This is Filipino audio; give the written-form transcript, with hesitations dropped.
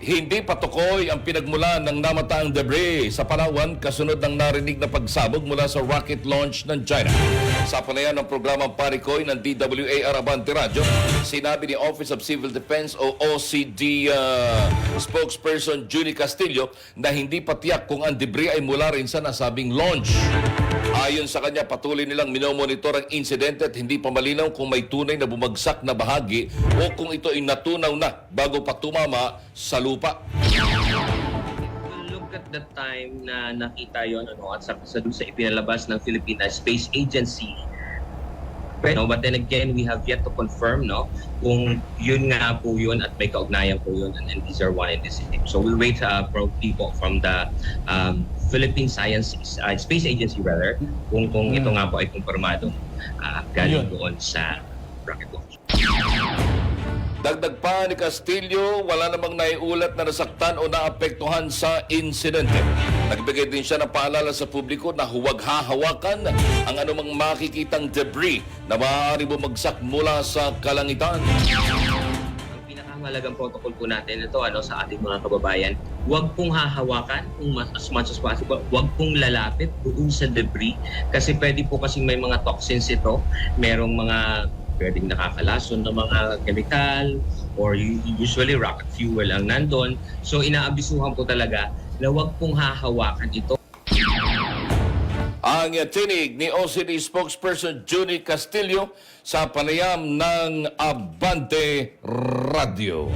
Hindi patukoy ang pinagmulan ng namataang debris sa Palawan kasunod ng narinig na pagsabog mula sa rocket launch ng China. Sa panayan ng programang Parikoy ng DWAR Abante Radio, sinabi ni Office of Civil Defense o OCD spokesperson Julie Castillo na hindi patiyak kung ang debris ay mula rin sa nasabing launch. Ayon sa kanya, patuloy nilang minomonitor ang insidente at hindi pa malinaw kung may tunay na bumagsak na bahagi o kung ito ay natunaw na bago pa tumama sa lupa. Look at the time na nakita yon at sa ipinalabas ng Philippine Space Agency. But then again, we have yet to confirm kung yun nga po yun at may kaugnayan po yun, and these are one and the same. So we'll wait for people from the Philippine Space Agency kung ito nga po ay kumpirmadong galing doon sa rocket launch. Dagdag pa ni Castillo, wala namang naiulat na nasaktan o naapektuhan sa insidente. Nagbigay din siya ng paalala sa publiko na huwag hahawakan ang anumang makikitang debris na maaari bumagsak mula sa kalangitan. Ang pinakamalagang protocol po natin ito sa ating mga kababayan, huwag pong hahawakan as much as possible, huwag pong lalapit doon sa debris kasi pwede po kasing may mga toxins ito, merong mga pwedeng nakakalason ng mga chemical or usually rocket fuel ang nandun. So inaabisuhan po talaga na huwag pong hahawakan ito. Ang tinig ni OCD spokesperson Julie Castillo sa panayam ng Abante Radio.